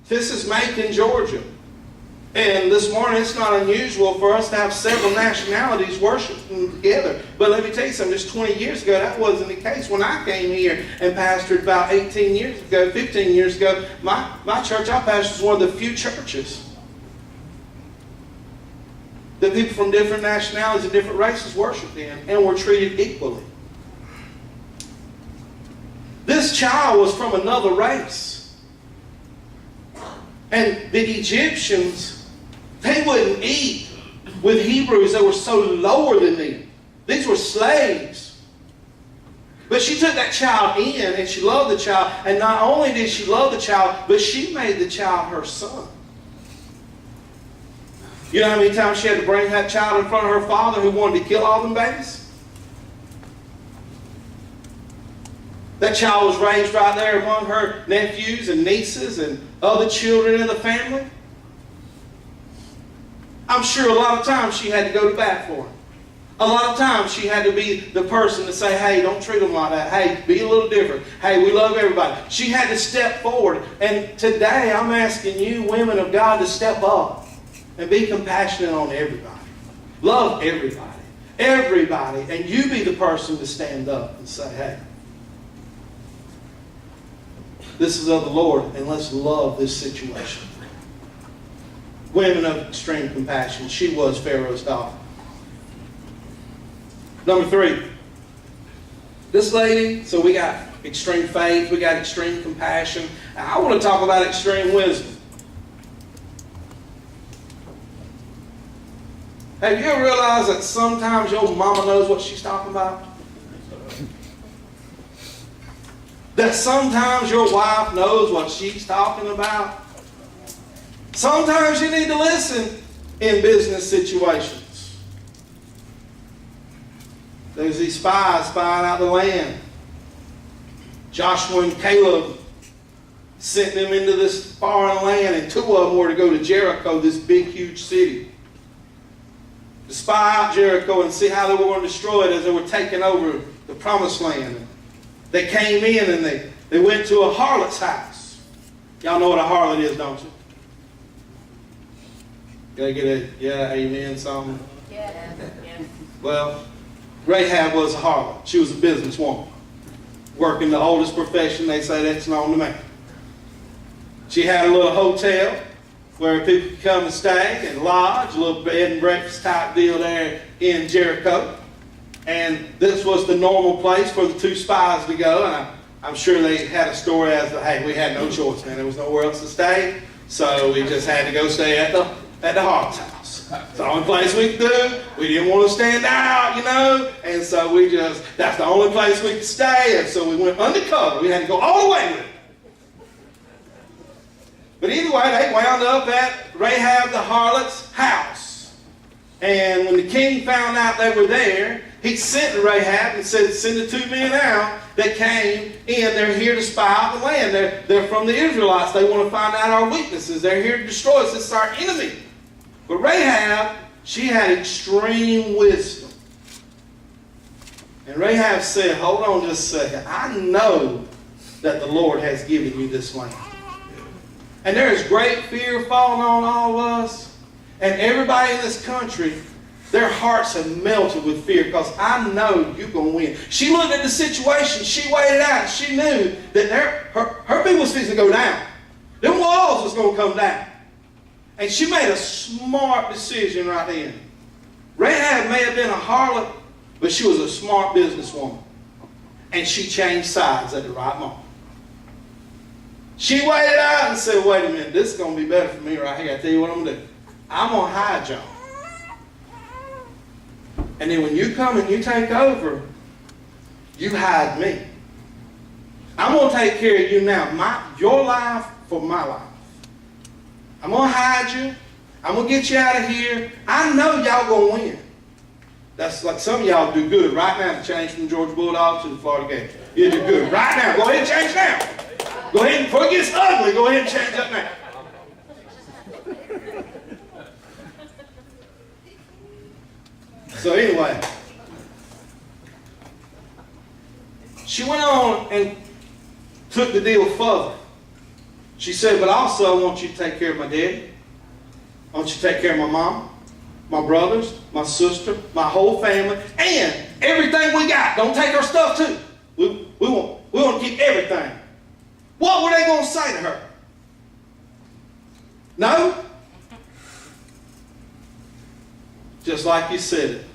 This is Macon, Georgia. And this morning, it's not unusual for us to have several nationalities worshiping together. But let me tell you something, just 20 years ago, that wasn't the case. When I came here and pastored about 18 years ago, 15 years ago, my church I pastored was one of the few churches that people from different nationalities and different races worshiped in and were treated equally. This child was from another race. And the Egyptians, they wouldn't eat with Hebrews that were so lower than them. These were slaves. But she took that child in and she loved the child. And not only did she love the child, but she made the child her son. You know how many times she had to bring that child in front of her father who wanted to kill all them babies? That child was raised right there among her nephews and nieces and other children in the family. I'm sure a lot of times she had to go to bat for him. A lot of times she had to be the person to say, hey, don't treat them like that. Hey, be a little different. Hey, we love everybody. She had to step forward. And today I'm asking you, women of God, to step up and be compassionate on everybody. Love everybody. Everybody. And you be the person to stand up and say, hey, this is of the Lord, and let's love this situation. Women of extreme compassion. She was Pharaoh's daughter. Number 3. This lady, so we got extreme faith, we got extreme compassion. I want to talk about extreme wisdom. Have you ever realized that sometimes your mama knows what she's talking about? That sometimes your wife knows what she's talking about? Sometimes you need to listen in business situations. There's these spies spying out the land. Joshua and Caleb sent them into this foreign land, and 2 of them were to go to Jericho, this big, huge city, to spy out Jericho and see how they were going to destroy it as they were taking over the promised land. They came in and they went to a harlot's house. Y'all know what a harlot is, don't you? Gotta get a amen something? Yeah. Well, Rahab was a harlot. She was a businesswoman. Working the oldest profession, they say that's known to man. She had a little hotel where people could come and stay and lodge, a little bed and breakfast type deal there in Jericho. And this was the normal place for the 2 spies to go. And I'm sure they had a story as to, hey, we had no choice, man. There was nowhere else to stay. So we just had to go stay at the harlot's house. It's the only place we could do. We didn't want to stand out, you know. And so that's the only place we could stay. And so we went undercover. We had to go all the way with it. But either way, they wound up at Rahab the harlot's house. And when the king found out they were there, he sent to Rahab and said, send the 2 men out that came in. They're here to spy out the land. They're from the Israelites. They want to find out our weaknesses. They're here to destroy us. This is our enemy. But Rahab, she had extreme wisdom. And Rahab said, hold on just a second. I know that the Lord has given you this land. And there is great fear falling on all of us. And everybody in this country, their hearts have melted with fear because I know you're going to win. She looked at the situation. She weighed it out. She knew that her people was fixing to go down. Them walls was going to come down. And she made a smart decision right then. Rahab may have been a harlot, but she was a smart businesswoman. And she changed sides at the right moment. She weighed it out and said, wait a minute, this is going to be better for me right here. I tell you what I'm going to do. I'm going to hide y'all. And then when you come and you take over, you hide me. I'm going to take care of you now. Your life for my life. I'm going to hide you. I'm going to get you out of here. I know y'all going to win. That's like some of y'all do good right now to change from Georgia Bulldogs to the Florida Gators. You do good right now. Go ahead and change now. Go ahead, before it gets ugly, go ahead and change up now. So anyway, she went on and took the deal further. She said, but also I want you to take care of my daddy. I want you to take care of my mom, my brothers, my sister, my whole family, and everything we got. Don't take our stuff too. We want to keep everything. What were they going to say to her? No? Just like you said it.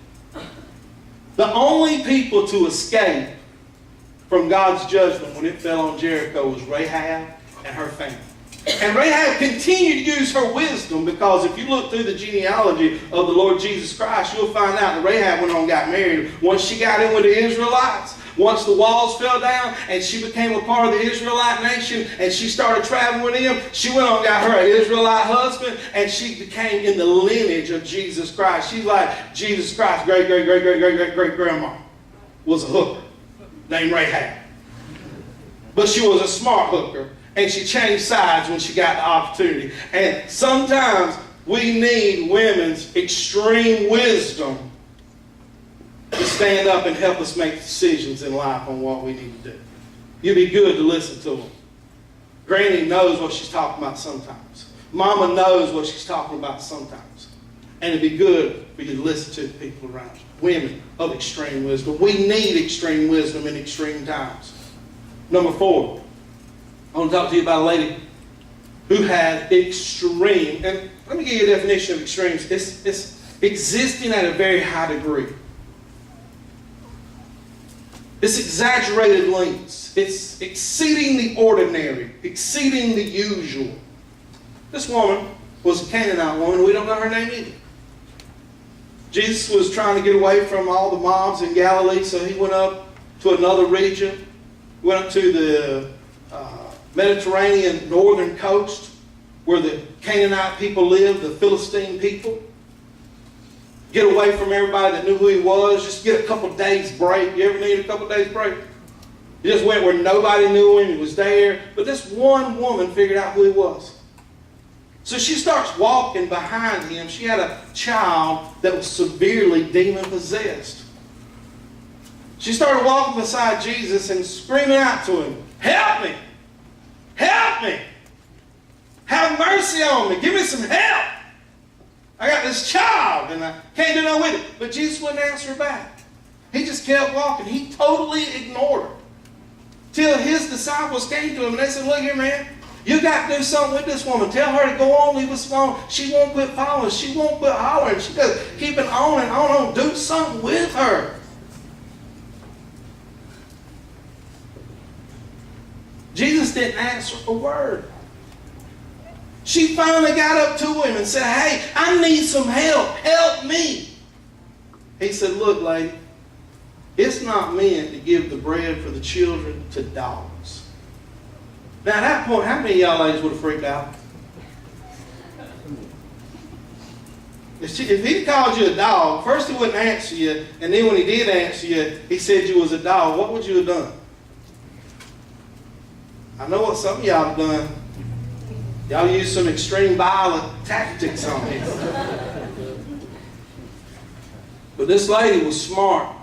The only people to escape from God's judgment when it fell on Jericho was Rahab and her family. And Rahab continued to use her wisdom, because if you look through the genealogy of the Lord Jesus Christ, you'll find out that Rahab went on and got married. Once she got in with the Israelites, once the walls fell down and she became a part of the Israelite nation and she started traveling with them, she went on and got her an Israelite husband, and she became in the lineage of Jesus Christ. She's like Jesus Christ's great-great-great-great-great-great-grandma was a hooker named Rahab. But she was a smart hooker, and she changed sides when she got the opportunity. And sometimes we need women's extreme wisdom to stand up and help us make decisions in life on what we need to do. You'd be good to listen to them. Granny knows what she's talking about sometimes. Mama knows what she's talking about sometimes. And it'd be good for you to listen to the people around you. Women of extreme wisdom. We need extreme wisdom in extreme times. Number 4. I want to talk to you about a lady who had extreme, and let me give you a definition of extremes. It's existing at a very high degree. It's exaggerated lengths. It's exceeding the ordinary, exceeding the usual. This woman was a Canaanite woman. We don't know her name either. Jesus was trying to get away from all the mobs in Galilee, so he went up to another region. Went up to the Mediterranean northern coast where the Canaanite people lived, the Philistine people. Get away from everybody that knew who he was. Just get a couple days break. You ever need a couple days break? He just went where nobody knew him. He was there. But this one woman figured out who he was. So she starts walking behind him. She had a child that was severely demon-possessed. She started walking beside Jesus and screaming out to him, "Help me! Help me! Have mercy on me! Give me some help! I got this child and I can't do nothing with it." But Jesus wouldn't answer her back. He just kept walking. He totally ignored her. Till his disciples came to him and they said, "Look here, man. You got to do something with this woman. Tell her to go on, leave us alone. She won't quit following. She won't quit hollering. She just keeping on and on. Do something with her." Jesus didn't answer a word. She finally got up to him and said, "Hey, I need some help. Help me." He said, "Look, lady, it's not meant to give the bread for the children to dogs." Now, at that point, how many of y'all ladies would have freaked out? If he called you a dog, first he wouldn't answer you, and then when he did answer you, he said you was a dog. What would you have done? I know what some of y'all have done. Y'all used some extreme violent tactics on me. But this lady was smart.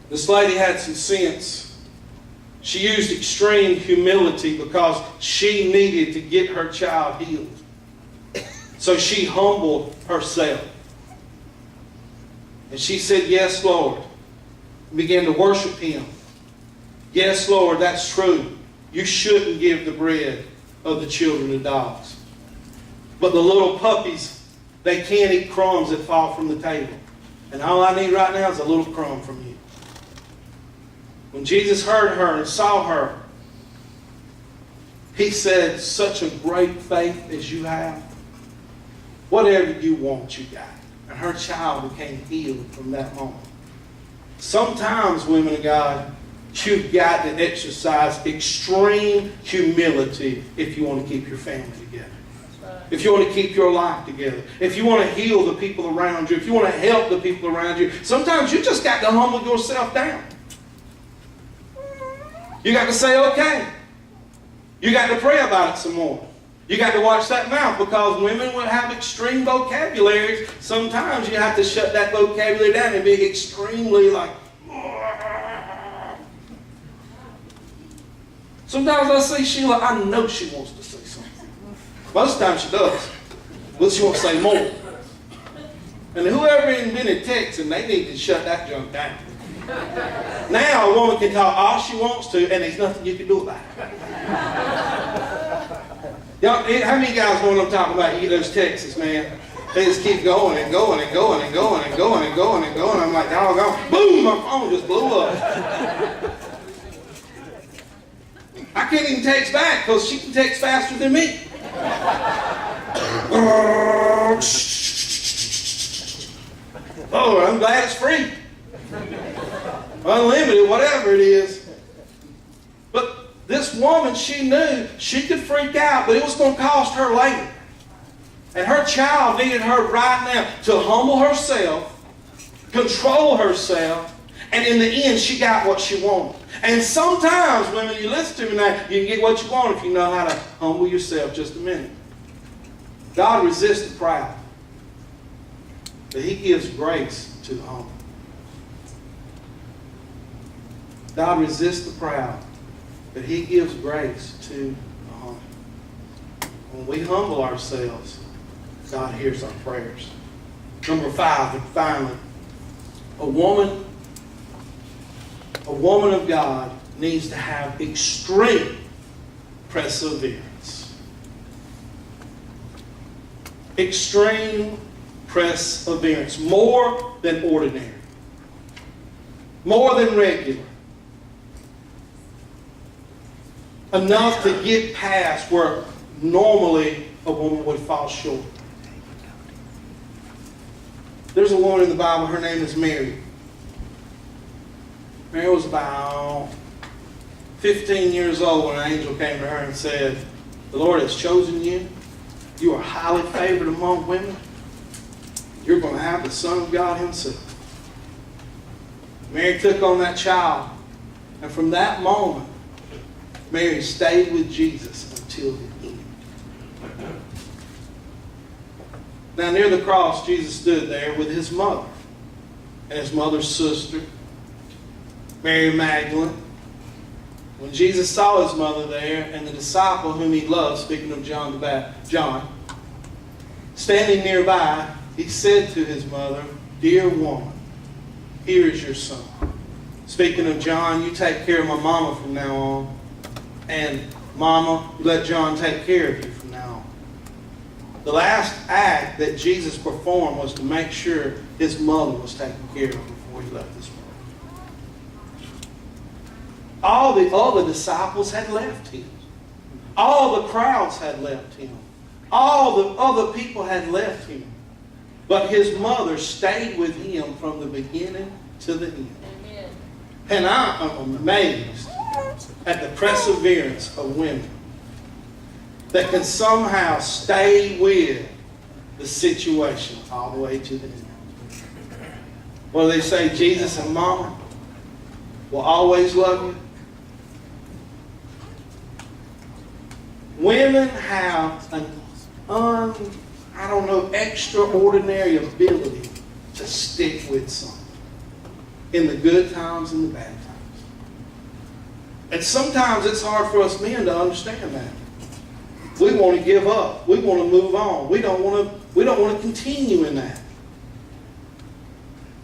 This lady had some sense. She used extreme humility because she needed to get her child healed. So she humbled herself. And she said, "Yes, Lord." And began to worship him. "Yes, Lord, that's true. You shouldn't give the bread of the children to dogs. But the little puppies, they can't eat crumbs that fall from the table. And all I need right now is a little crumb from you." When Jesus heard her and saw her, he said, "Such a great faith as you have, whatever you want, you got." And her child became healed from that moment. Sometimes, women of God, you've got to exercise extreme humility if you want to keep your family together. If you want to keep your life together. If you want to heal the people around you. If you want to help the people around you. Sometimes you just got to humble yourself down. You got to say, "Okay." You got to pray about it some more. You got to watch that mouth, because women will have extreme vocabularies. Sometimes you have to shut that vocabulary down and be extremely like... Sometimes I see Sheila, I know she wants to say something. Most times she does, but she wants to say more. And whoever invented texting, they need to shut that junk down. Now a woman can talk all she wants to, and there's nothing you can do about it. Y'all, how many guys know what I'm talking about? You get those texts, man. They just keep going and going and going and going and going and going and going. I'm like, doggone, boom, my phone just blew up. I can't even text back because she can text faster than me. Oh, I'm glad it's free. Unlimited, whatever it is. But this woman, she knew she could freak out, but it was going to cost her later. And her child needed her right now to humble herself, control herself, and in the end, she got what she wanted. And sometimes, women, you listen to me now, you can get what you want if you know how to humble yourself just a minute. God resists the proud, but He gives grace to the humble. God resists the proud, but He gives grace to the humble. When we humble ourselves, God hears our prayers. Number 5, and finally, a woman of God needs to have extreme perseverance. Extreme perseverance. More than ordinary. More than regular. Enough to get past where normally a woman would fall short. There's a woman in the Bible, her name is Mary. Mary was about 15 years old when an angel came to her and said, "The Lord has chosen you. You are highly favored among women. You're going to have the Son of God Himself." Mary took on that child, and from that moment, Mary stayed with Jesus until the end. Now, near the cross, Jesus stood there with His mother and His mother's sister, Mary Magdalene. When Jesus saw His mother there and the disciple whom He loved, speaking of John, standing nearby, He said to His mother, "Dear woman, here is your son." Speaking of John, you take care of my mama from now on. And mama, you let John take care of you from now on. The last act that Jesus performed was to make sure His mother was taken care of before He left this world. All the other disciples had left Him. All the crowds had left Him. All the other people had left Him. But His mother stayed with Him from the beginning to the end. Amen. And I am amazed at the perseverance of women that can somehow stay with the situation all the way to the end. Well, they say Jesus and Mama will always love you. Women have an extraordinary ability to stick with something in the good times and the bad times. And sometimes it's hard for us men to understand that. We want to give up. We want to move on. We don't want to continue in that.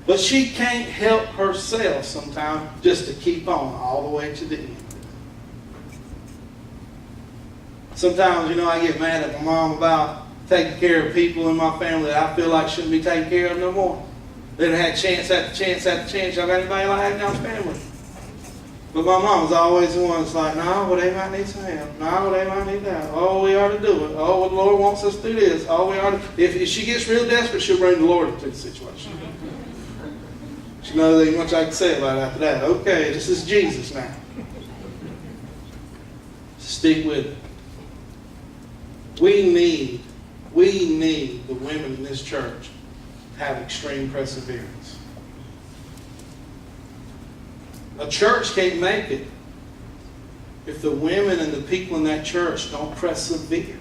But she can't help herself sometimes just to keep on all the way to the end. Sometimes, I get mad at my mom about taking care of people in my family that I feel like shouldn't be taken care of no more. They had chance after chance after chance. Y'all got anybody like that in y'all's family? But my mom was always the one that's like, "No, well, they might need some help. No, well, they might need that. Oh, we ought to do it. Oh, well, the Lord wants us to do this. Oh, we ought to." If she gets real desperate, she'll bring the Lord into the situation. She knows there ain't much I can say about it after that. Okay, this is Jesus now. Stick with it. We need the women in this church to have extreme perseverance. A church can't make it if the women and the people in that church don't persevere.